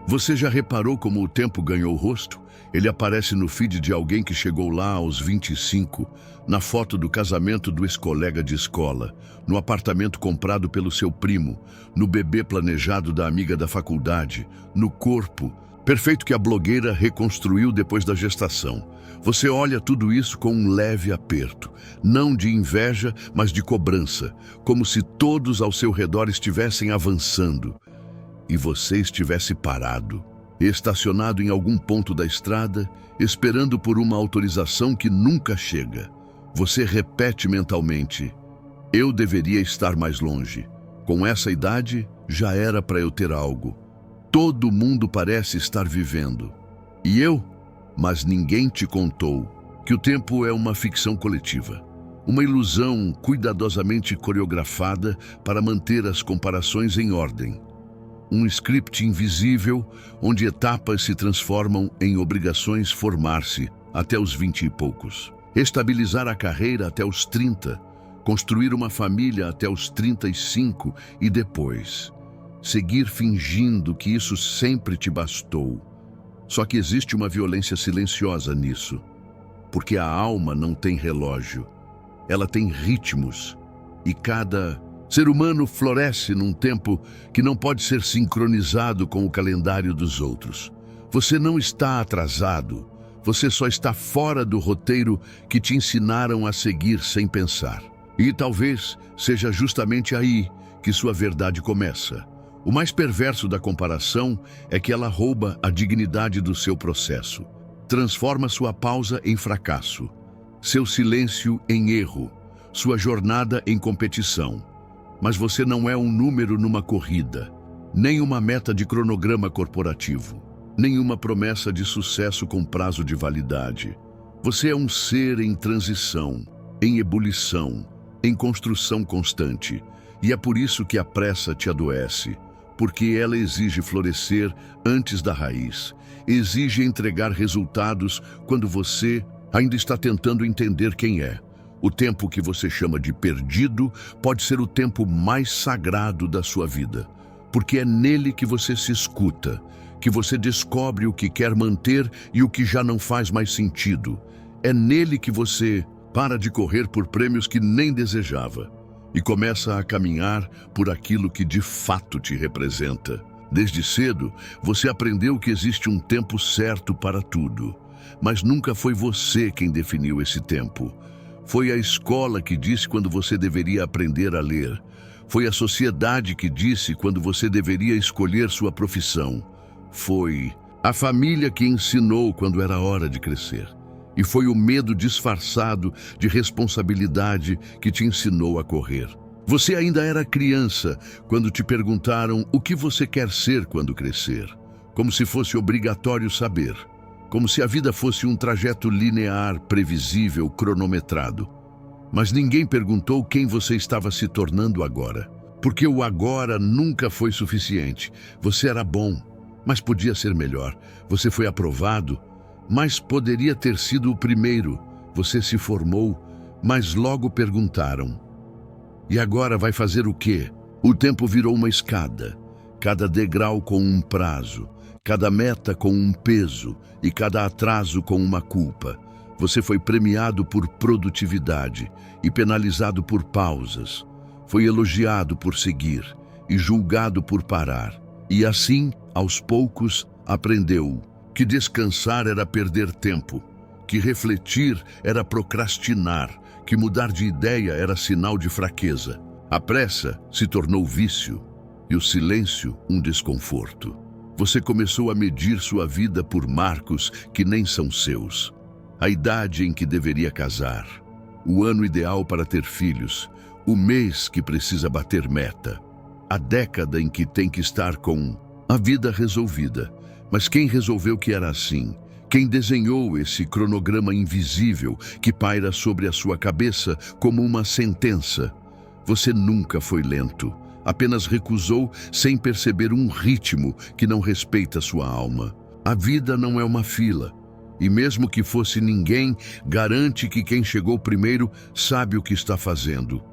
Você já reparou como o tempo ganhou rosto? Ele aparece no feed de alguém que chegou lá aos 25, na foto do casamento do ex-colega de escola, no apartamento comprado pelo seu primo, no bebê planejado da amiga da faculdade, no corpo perfeito que a blogueira reconstruiu depois da gestação. Você olha tudo isso com um leve aperto, não de inveja, mas de cobrança, como se todos ao seu redor estivessem avançando e você estivesse parado, estacionado em algum ponto da estrada, esperando por uma autorização que nunca chega. Você repete mentalmente: eu deveria estar mais longe. Com essa idade, já era para eu ter algo. Todo mundo parece estar vivendo. E eu? Mas ninguém te contou que o tempo é uma ficção coletiva. Uma ilusão cuidadosamente coreografada para manter as comparações em ordem. Um script invisível onde etapas se transformam em obrigações: formar-se até os 20 e poucos, estabilizar a carreira até os 30, construir uma família até os 35 e depois seguir fingindo que isso sempre te bastou. Só que existe uma violência silenciosa nisso, porque a alma não tem relógio, ela tem ritmos, e cada ser humano floresce num tempo que não pode ser sincronizado com o calendário dos outros. Você não está atrasado, você só está fora do roteiro que te ensinaram a seguir sem pensar. E talvez seja justamente aí que sua verdade começa. O mais perverso da comparação é que ela rouba a dignidade do seu processo, transforma sua pausa em fracasso, seu silêncio em erro, sua jornada em competição. Mas você não é um número numa corrida, nem uma meta de cronograma corporativo, nem uma promessa de sucesso com prazo de validade. Você é um ser em transição, em ebulição, em construção constante. E é por isso que a pressa te adoece, porque ela exige florescer antes da raiz, exige entregar resultados quando você ainda está tentando entender quem é. O tempo que você chama de perdido pode ser o tempo mais sagrado da sua vida, porque é nele que você se escuta, que você descobre o que quer manter e o que já não faz mais sentido. É nele que você para de correr por prêmios que nem desejava e começa a caminhar por aquilo que de fato te representa. Desde cedo, você aprendeu que existe um tempo certo para tudo, mas nunca foi você quem definiu esse tempo. Foi a escola que disse quando você deveria aprender a ler. Foi a sociedade que disse quando você deveria escolher sua profissão. Foi a família que ensinou quando era hora de crescer. E foi o medo disfarçado de responsabilidade que te ensinou a correr. Você ainda era criança quando te perguntaram o que você quer ser quando crescer, como se fosse obrigatório saber, como se a vida fosse um trajeto linear, previsível, cronometrado. Mas ninguém perguntou quem você estava se tornando agora, porque o agora nunca foi suficiente. Você era bom, mas podia ser melhor. Você foi aprovado, mas poderia ter sido o primeiro. Você se formou, mas logo perguntaram: e agora vai fazer o quê? O tempo virou uma escada, cada degrau com um prazo, cada meta com um peso e cada atraso com uma culpa. Você foi premiado por produtividade e penalizado por pausas. Foi elogiado por seguir e julgado por parar. E assim, aos poucos, aprendeu que descansar era perder tempo, que refletir era procrastinar, que mudar de ideia era sinal de fraqueza. A pressa se tornou vício e o silêncio um desconforto. Você começou a medir sua vida por marcos que nem são seus. A idade em que deveria casar, o ano ideal para ter filhos, o mês que precisa bater meta, a década em que tem que estar com a vida resolvida. Mas quem resolveu que era assim? Quem desenhou esse cronograma invisível que paira sobre a sua cabeça como uma sentença? Você nunca foi lento, apenas recusou sem perceber um ritmo que não respeita sua alma. A vida não é uma fila, e mesmo que fosse ninguém, garante que quem chegou primeiro sabe o que está fazendo.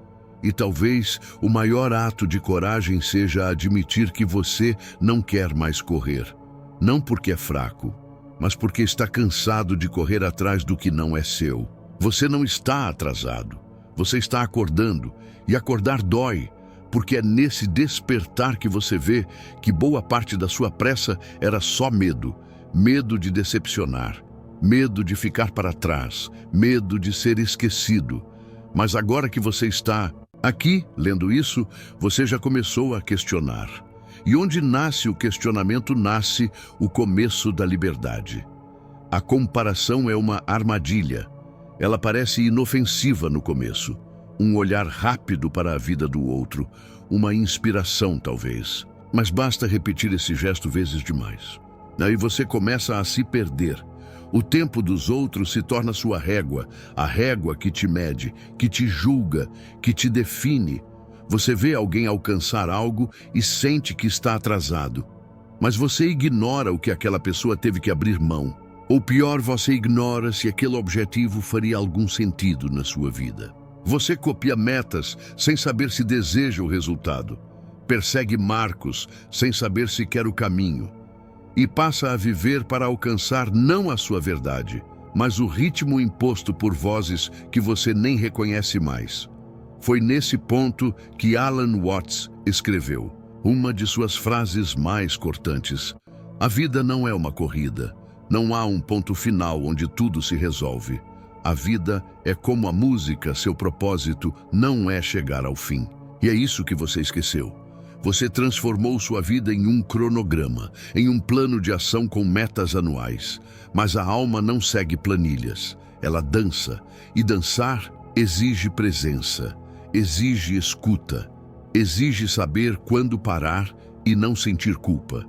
E talvez o maior ato de coragem seja admitir que você não quer mais correr. Não porque é fraco, mas porque está cansado de correr atrás do que não é seu. Você não está atrasado, você está acordando, e acordar dói, porque é nesse despertar que você vê que boa parte da sua pressa era só medo. Medo de decepcionar, medo de ficar para trás, medo de ser esquecido. Mas agora que você está aqui, lendo isso, você já começou a questionar. E onde nasce o questionamento, nasce o começo da liberdade. A comparação é uma armadilha. Ela parece inofensiva no começo. Um olhar rápido para a vida do outro, uma inspiração talvez. Mas basta repetir esse gesto vezes demais. Aí você começa a se perder. O tempo dos outros se torna sua régua, a régua que te mede, que te julga, que te define. Você vê alguém alcançar algo e sente que está atrasado. Mas você ignora o que aquela pessoa teve que abrir mão. Ou pior, você ignora se aquele objetivo faria algum sentido na sua vida. Você copia metas sem saber se deseja o resultado. Persegue marcos sem saber se quer o caminho. E passa a viver para alcançar não a sua verdade, mas o ritmo imposto por vozes que você nem reconhece mais. Foi nesse ponto que Alan Watts escreveu uma de suas frases mais cortantes: a vida não é uma corrida, não há um ponto final onde tudo se resolve. A vida é como a música, seu propósito não é chegar ao fim. E é isso que você esqueceu. Você transformou sua vida em um cronograma, em um plano de ação com metas anuais. Mas a alma não segue planilhas, ela dança. E dançar exige presença, exige escuta, exige saber quando parar e não sentir culpa.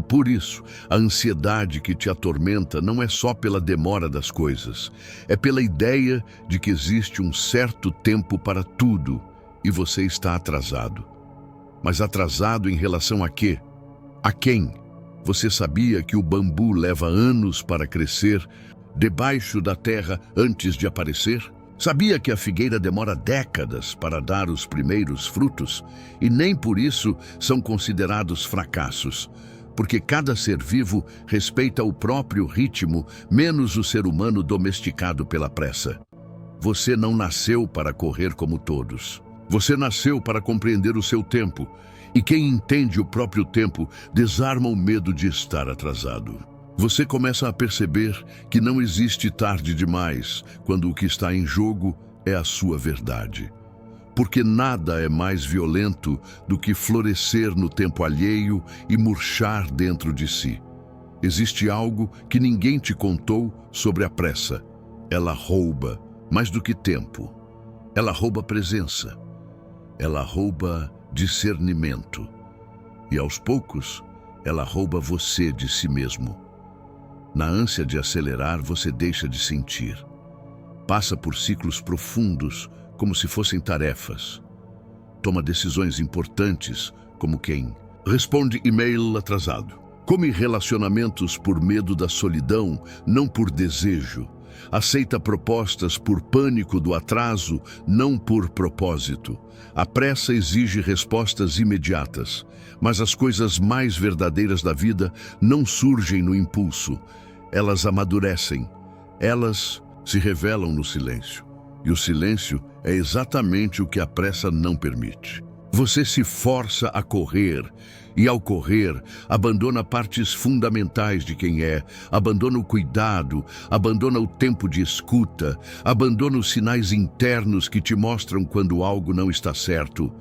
Por isso, a ansiedade que te atormenta não é só pela demora das coisas, é pela ideia de que existe um certo tempo para tudo e você está atrasado. Mas atrasado em relação a quê? A quem? Você sabia que o bambu leva anos para crescer debaixo da terra antes de aparecer? Sabia que a figueira demora décadas para dar os primeiros frutos? E nem por isso são considerados fracassos, porque cada ser vivo respeita o próprio ritmo, menos o ser humano domesticado pela pressa. Você não nasceu para correr como todos. Você nasceu para compreender o seu tempo, e quem entende o próprio tempo desarma o medo de estar atrasado. Você começa a perceber que não existe tarde demais quando o que está em jogo é a sua verdade. Porque nada é mais violento do que florescer no tempo alheio e murchar dentro de si. Existe algo que ninguém te contou sobre a pressa. Ela rouba mais do que tempo. Ela rouba presença. Ela rouba discernimento. E aos poucos, ela rouba você de si mesmo. Na ânsia de acelerar, você deixa de sentir. Passa por ciclos profundos, como se fossem tarefas. Toma decisões importantes, como quem responde e-mail atrasado. Come relacionamentos por medo da solidão, não por desejo. Aceita propostas por pânico do atraso, não por propósito. A pressa exige respostas imediatas, mas as coisas mais verdadeiras da vida não surgem no impulso. Elas amadurecem, elas se revelam no silêncio. E o silêncio é exatamente o que a pressa não permite. Você se força a correr, e ao correr, abandona partes fundamentais de quem é, abandona o cuidado, abandona o tempo de escuta, abandona os sinais internos que te mostram quando algo não está certo.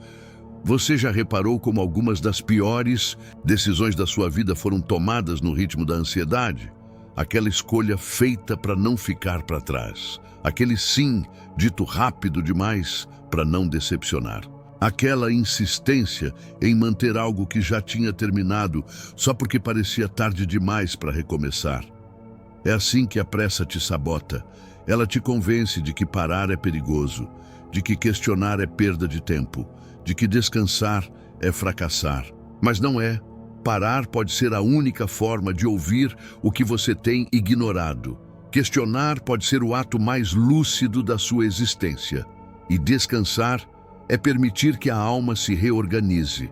Você já reparou como algumas das piores decisões da sua vida foram tomadas no ritmo da ansiedade? Aquela escolha feita para não ficar para trás. Aquele sim dito rápido demais para não decepcionar. Aquela insistência em manter algo que já tinha terminado só porque parecia tarde demais para recomeçar. É assim que a pressa te sabota. Ela te convence de que parar é perigoso, de que questionar é perda de tempo, de que descansar é fracassar. Mas não é. Parar pode ser a única forma de ouvir o que você tem ignorado. Questionar pode ser o ato mais lúcido da sua existência. E descansar é permitir que a alma se reorganize.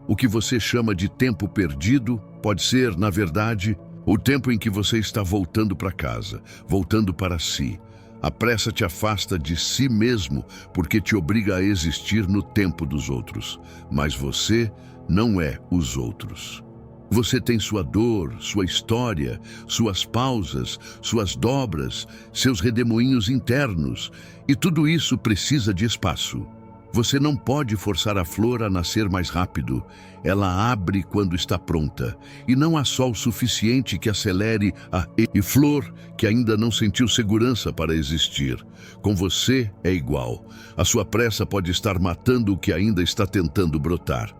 O que você chama de tempo perdido Pode ser, na verdade, o tempo em que você está voltando para casa, voltando para si. A pressa te afasta de si mesmo porque te obriga a existir no tempo dos outros. Mas você não é os outros. Você tem sua dor, sua história, suas pausas, suas dobras, seus redemoinhos internos, e tudo isso precisa de espaço. Você não pode forçar a flor a nascer mais rápido. Ela abre quando está pronta, e não há sol suficiente que acelere a flor que ainda não sentiu segurança para existir. Com você é igual. A sua pressa pode estar matando o que ainda está tentando brotar.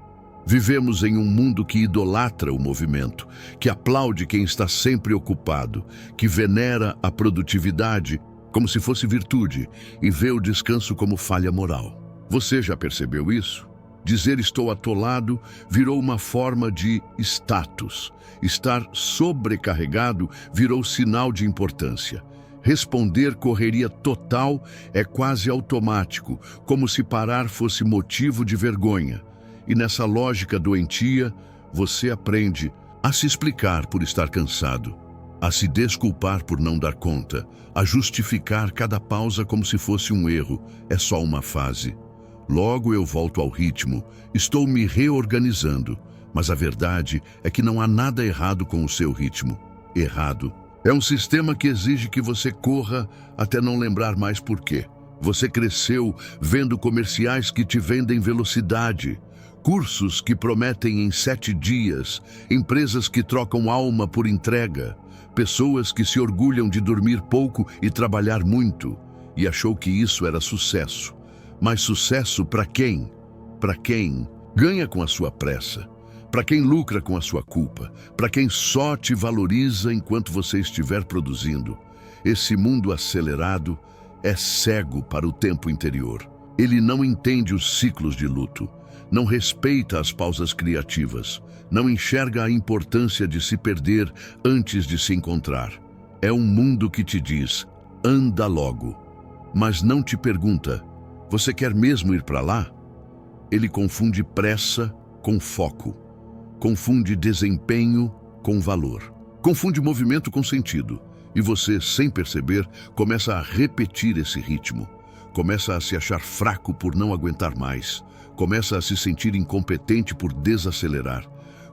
Vivemos em um mundo que idolatra o movimento, que aplaude quem está sempre ocupado, que venera a produtividade como se fosse virtude e vê o descanso como falha moral. Você já percebeu isso? Dizer estou atolado virou uma forma de status. Estar sobrecarregado virou sinal de importância. Responder correria total é quase automático, como se parar fosse motivo de vergonha. E nessa lógica doentia, você aprende a se explicar por estar cansado, a se desculpar por não dar conta, a justificar cada pausa como se fosse um erro. É só uma fase. Logo eu volto ao ritmo, estou me reorganizando, mas a verdade é que não há nada errado com o seu ritmo. Errado é um sistema que exige que você corra até não lembrar mais por quê. Você cresceu vendo comerciais que te vendem velocidade, cursos que prometem em 7 dias, empresas que trocam alma por entrega, pessoas que se orgulham de dormir pouco e trabalhar muito, e achou que isso era sucesso. Mas sucesso para quem? Para quem ganha com a sua pressa, para quem lucra com a sua culpa, para quem só te valoriza enquanto você estiver produzindo. Esse mundo acelerado é cego para o tempo interior. Ele não entende os ciclos de luto, não respeita as pausas criativas, não enxerga a importância de se perder antes de se encontrar. É um mundo que te diz, anda logo, mas não te pergunta, você quer mesmo ir para lá? Ele confunde pressa com foco, confunde desempenho com valor, confunde movimento com sentido, e você, sem perceber, começa a repetir esse ritmo, começa a se achar fraco por não aguentar mais, começa a se sentir incompetente por desacelerar,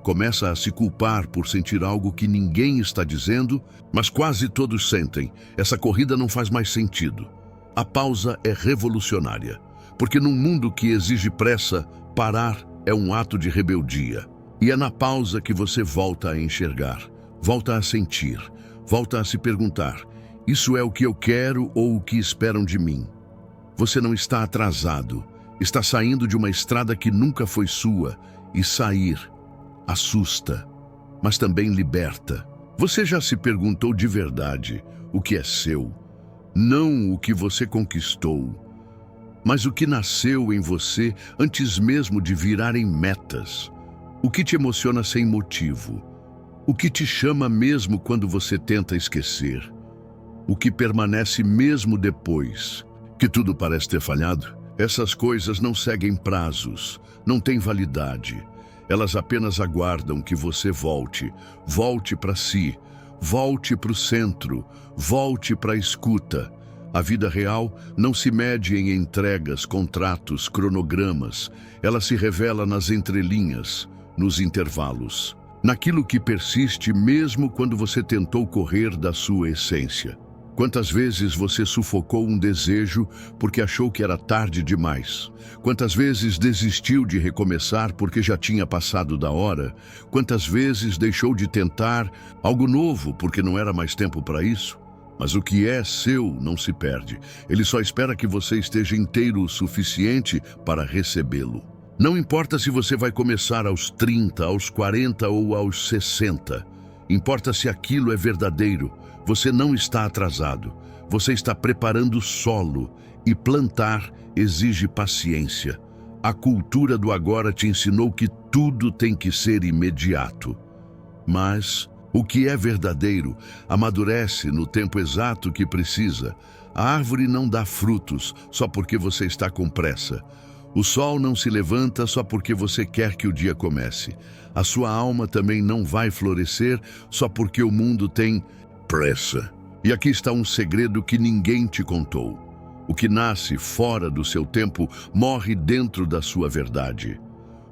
começa a se culpar por sentir algo que ninguém está dizendo, mas quase todos sentem. Essa corrida não faz mais sentido. A pausa é revolucionária, porque num mundo que exige pressa, parar é um ato de rebeldia. E é na pausa que você volta a enxergar, volta a sentir, volta a se perguntar, isso é o que eu quero ou o que esperam de mim? Você não está atrasado, está saindo de uma estrada que nunca foi sua, e sair assusta, mas também liberta. Você já se perguntou de verdade o que é seu? Não o que você conquistou, mas o que nasceu em você antes mesmo de virarem metas. O que te emociona sem motivo? O que te chama mesmo quando você tenta esquecer? O que permanece mesmo depois que tudo parece ter falhado? Essas coisas não seguem prazos, não têm validade. Elas apenas aguardam que você volte para si, volte para o centro, volte para a escuta. A vida real não se mede em entregas, contratos, cronogramas. Ela se revela nas entrelinhas, nos intervalos, naquilo que persiste mesmo quando você tentou correr da sua essência. Quantas vezes você sufocou um desejo porque achou que era tarde demais? Quantas vezes desistiu de recomeçar porque já tinha passado da hora? Quantas vezes deixou de tentar algo novo porque não era mais tempo para isso? Mas o que é seu não se perde. Ele só espera que você esteja inteiro o suficiente para recebê-lo. Não importa se você vai começar aos 30, aos 40 ou aos 60. Importa se aquilo é verdadeiro. Você não está atrasado. Você está preparando o solo, e plantar exige paciência. A cultura do agora te ensinou que tudo tem que ser imediato. Mas o que é verdadeiro amadurece no tempo exato que precisa. A árvore não dá frutos só porque você está com pressa. O sol não se levanta só porque você quer que o dia comece. A sua alma também não vai florescer só porque o mundo tem pressa. E aqui está um segredo que ninguém te contou. O que nasce fora do seu tempo morre dentro da sua verdade.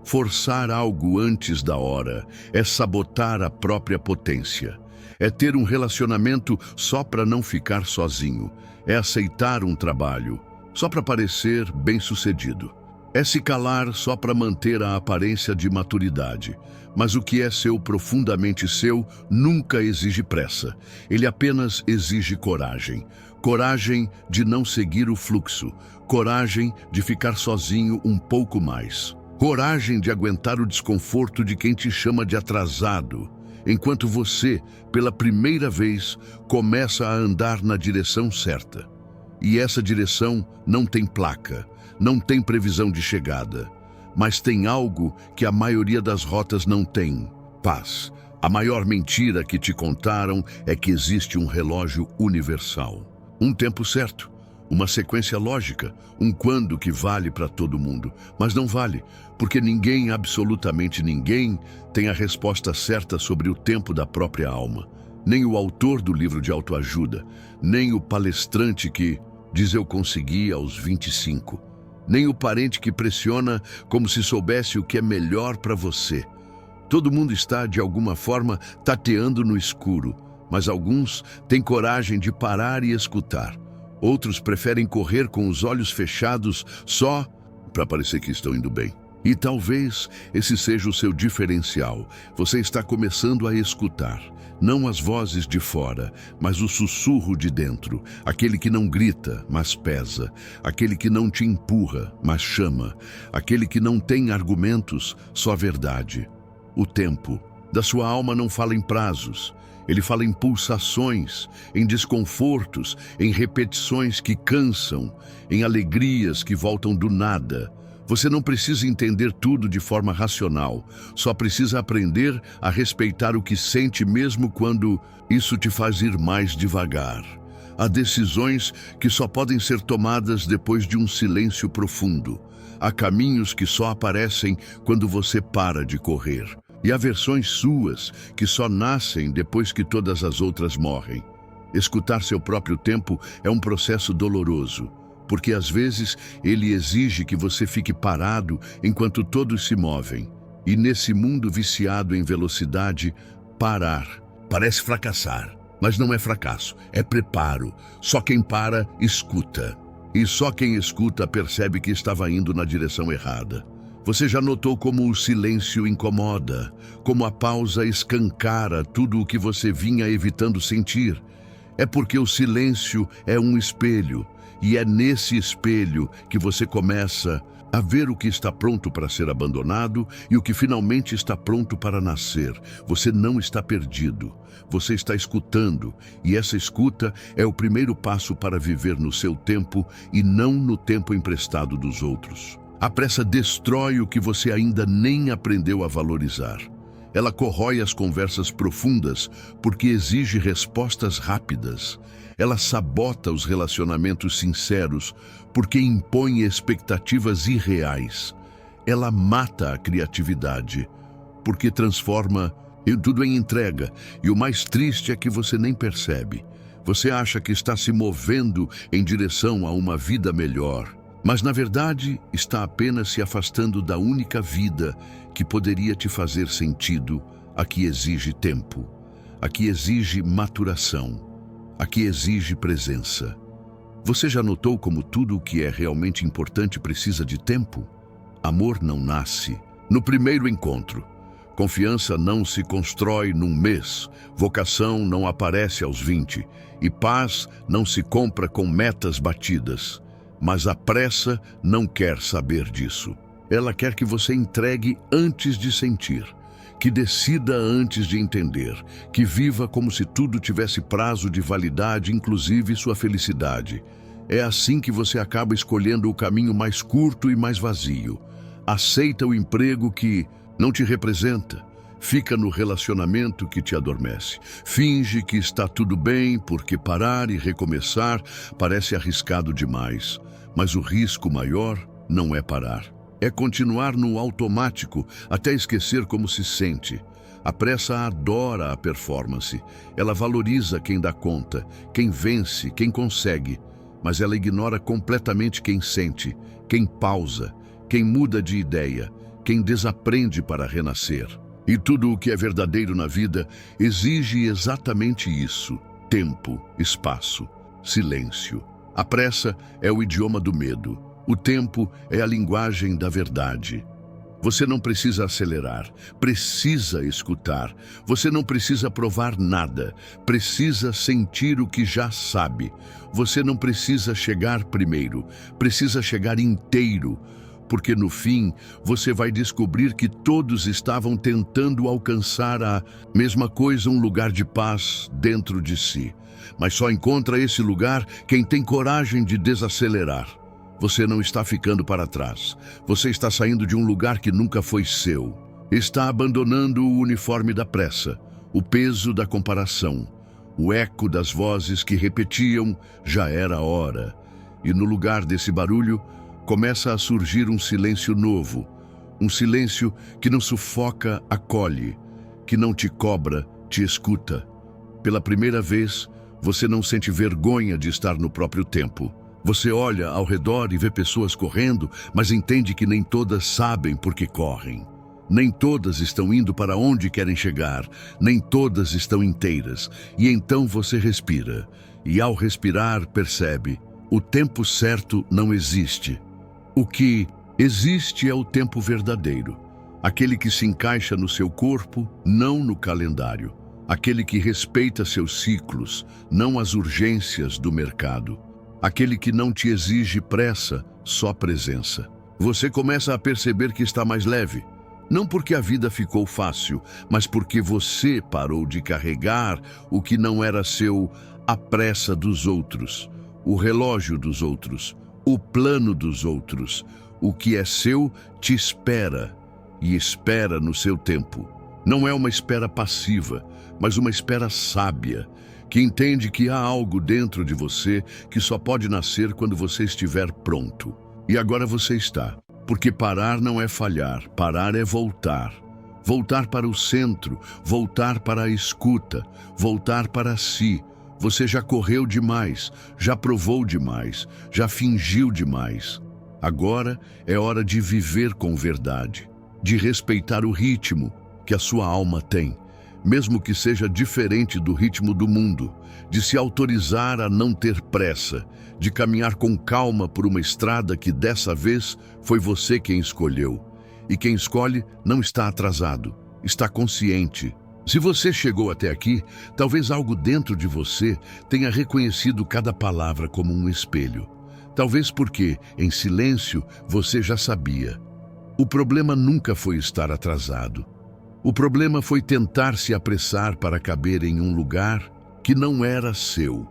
Forçar algo antes da hora é sabotar a própria potência. É ter um relacionamento só para não ficar sozinho. É aceitar um trabalho só para parecer bem-sucedido. É se calar só para manter a aparência de maturidade. Mas o que é seu, profundamente seu, nunca exige pressa. Ele apenas exige coragem. Coragem de não seguir o fluxo. Coragem de ficar sozinho um pouco mais. Coragem de aguentar o desconforto de quem te chama de atrasado, enquanto você, pela primeira vez, começa a andar na direção certa. E essa direção não tem placa, não tem previsão de chegada, mas tem algo que a maioria das rotas não tem: paz. A maior mentira que te contaram é que existe um relógio universal. Um tempo certo, uma sequência lógica, um quando que vale para todo mundo. Mas não vale, porque ninguém, absolutamente ninguém, tem a resposta certa sobre o tempo da própria alma. Nem o autor do livro de autoajuda, nem o palestrante que diz eu consegui aos 25, nem o parente que pressiona como se soubesse o que é melhor para você. Todo mundo está, de alguma forma, tateando no escuro, mas alguns têm coragem de parar e escutar. Outros preferem correr com os olhos fechados só para parecer que estão indo bem. E talvez esse seja o seu diferencial. Você está começando a escutar, não as vozes de fora, mas o sussurro de dentro, aquele que não grita, mas pesa, aquele que não te empurra, mas chama, aquele que não tem argumentos, só verdade. O tempo da sua alma não fala em prazos. Ele fala em pulsações, em desconfortos, em repetições que cansam, em alegrias que voltam do nada. Você não precisa entender tudo de forma racional, só precisa aprender a respeitar o que sente mesmo quando isso te faz ir mais devagar. Há decisões que só podem ser tomadas depois de um silêncio profundo. Há caminhos que só aparecem quando você para de correr. E há versões suas que só nascem depois que todas as outras morrem. Escutar seu próprio tempo é um processo doloroso, porque às vezes ele exige que você fique parado enquanto todos se movem. E nesse mundo viciado em velocidade, parar parece fracassar. Mas não é fracasso, é preparo. Só quem para, escuta. E só quem escuta percebe que estava indo na direção errada. Você já notou como o silêncio incomoda, como a pausa escancara tudo o que você vinha evitando sentir? É porque o silêncio é um espelho, e é nesse espelho que você começa a ver o que está pronto para ser abandonado e o que finalmente está pronto para nascer. Você não está perdido, você está escutando, e essa escuta é o primeiro passo para viver no seu tempo e não no tempo emprestado dos outros. A pressa destrói o que você ainda nem aprendeu a valorizar. Ela corrói as conversas profundas porque exige respostas rápidas. Ela sabota os relacionamentos sinceros porque impõe expectativas irreais. Ela mata a criatividade porque transforma tudo em entrega. E o mais triste é que você nem percebe. Você acha que está se movendo em direção a uma vida melhor, mas na verdade está apenas se afastando da única vida que poderia te fazer sentido, a que exige tempo, a que exige maturação, a que exige presença. Você já notou como tudo o que é realmente importante precisa de tempo? Amor não nasce no primeiro encontro. Confiança não se constrói num mês. Vocação não aparece aos 20. E paz não se compra com metas batidas. Mas a pressa não quer saber disso. Ela quer que você entregue antes de sentir, que decida antes de entender, que viva como se tudo tivesse prazo de validade, inclusive sua felicidade. É assim que você acaba escolhendo o caminho mais curto e mais vazio. Aceita o emprego que não te representa. Fica no relacionamento que te adormece. Finge que está tudo bem, porque parar e recomeçar parece arriscado demais. Mas o risco maior não é parar. É continuar no automático até esquecer como se sente. A pressa adora a performance. Ela valoriza quem dá conta, quem vence, quem consegue. Mas ela ignora completamente quem sente, quem pausa, quem muda de ideia, quem desaprende para renascer. E tudo o que é verdadeiro na vida exige exatamente isso: tempo, espaço, silêncio. A pressa é o idioma do medo. O tempo é a linguagem da verdade. Você não precisa acelerar, precisa escutar. Você não precisa provar nada, precisa sentir o que já sabe. Você não precisa chegar primeiro, precisa chegar inteiro. Porque no fim, você vai descobrir que todos estavam tentando alcançar a mesma coisa, um lugar de paz dentro de si. Mas só encontra esse lugar quem tem coragem de desacelerar. Você não está ficando para trás. Você está saindo de um lugar que nunca foi seu. Está abandonando o uniforme da pressa, o peso da comparação, o eco das vozes que repetiam "já era hora". E no lugar desse barulho, começa a surgir um silêncio novo. Um silêncio que não sufoca, acolhe, que não te cobra, te escuta. Pela primeira vez, você não sente vergonha de estar no próprio tempo. Você olha ao redor e vê pessoas correndo, mas entende que nem todas sabem por que correm. Nem todas estão indo para onde querem chegar, nem todas estão inteiras. E então você respira, e ao respirar percebe: o tempo certo não existe. O que existe é o tempo verdadeiro, aquele que se encaixa no seu corpo, não no calendário. Aquele que respeita seus ciclos, não as urgências do mercado. Aquele que não te exige pressa, só presença. Você começa a perceber que está mais leve. Não porque a vida ficou fácil, mas porque você parou de carregar o que não era seu, a pressa dos outros, o relógio dos outros, o plano dos outros. O que é seu te espera, e espera no seu tempo. Não é uma espera passiva, mas uma espera sábia, que entende que há algo dentro de você que só pode nascer quando você estiver pronto. E agora você está. Porque parar não é falhar, parar é voltar. Voltar para o centro, voltar para a escuta, voltar para si. Você já correu demais, já provou demais, já fingiu demais. Agora é hora de viver com verdade, de respeitar o ritmo que a sua alma tem, mesmo que seja diferente do ritmo do mundo, de se autorizar a não ter pressa, de caminhar com calma por uma estrada que dessa vez foi você quem escolheu. E quem escolhe não está atrasado, está consciente. Se você chegou até aqui, talvez algo dentro de você tenha reconhecido cada palavra como um espelho. Talvez porque, em silêncio, você já sabia. O problema nunca foi estar atrasado. O problema foi tentar se apressar para caber em um lugar que não era seu.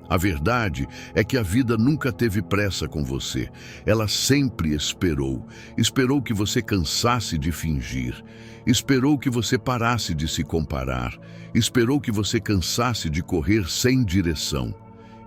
A verdade é que a vida nunca teve pressa com você. Ela sempre esperou. Esperou que você cansasse de fingir. Esperou que você parasse de se comparar. Esperou que você cansasse de correr sem direção.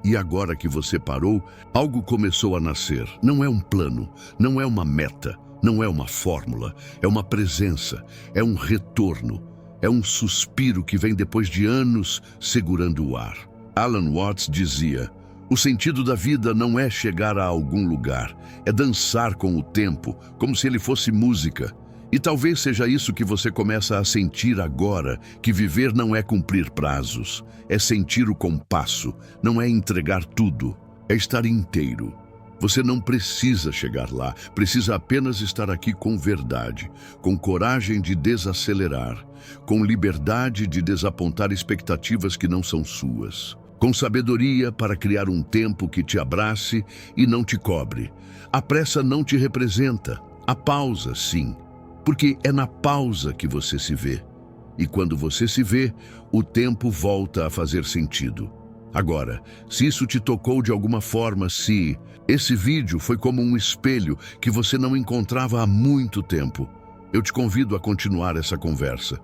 E agora que você parou, algo começou a nascer. Não é um plano, não é uma meta, não é uma fórmula, é uma presença, é um retorno, é um suspiro que vem depois de anos segurando o ar. Alan Watts dizia: o sentido da vida não é chegar a algum lugar, é dançar com o tempo, como se ele fosse música. E talvez seja isso que você começa a sentir agora, que viver não é cumprir prazos, é sentir o compasso, não é entregar tudo, é estar inteiro. Você não precisa chegar lá, precisa apenas estar aqui com verdade, com coragem de desacelerar, com liberdade de desapontar expectativas que não são suas, com sabedoria para criar um tempo que te abrace e não te cobre. A pressa não te representa, a pausa sim, porque é na pausa que você se vê. E quando você se vê, o tempo volta a fazer sentido. Agora, se isso te tocou de alguma forma, se esse vídeo foi como um espelho que você não encontrava há muito tempo, eu te convido a continuar essa conversa,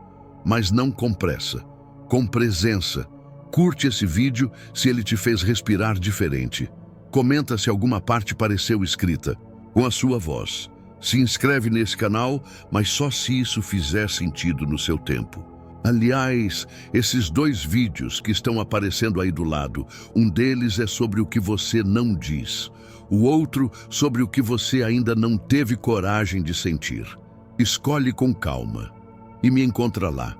mas não com pressa, com presença. Curte esse vídeo se ele te fez respirar diferente. Comenta se alguma parte pareceu escrita. com a sua voz. Se inscreve nesse canal, mas só se isso fizer sentido no seu tempo. Aliás, esses 2 vídeos que estão aparecendo aí do lado, um deles é sobre o que você não diz, o outro sobre o que você ainda não teve coragem de sentir. Escolhe com calma e me encontra lá,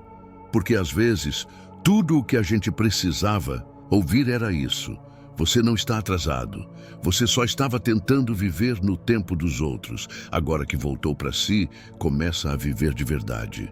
porque às vezes tudo o que a gente precisava ouvir era isso. Você não está atrasado. Você só estava tentando viver no tempo dos outros. Agora que voltou para si, começa a viver de verdade.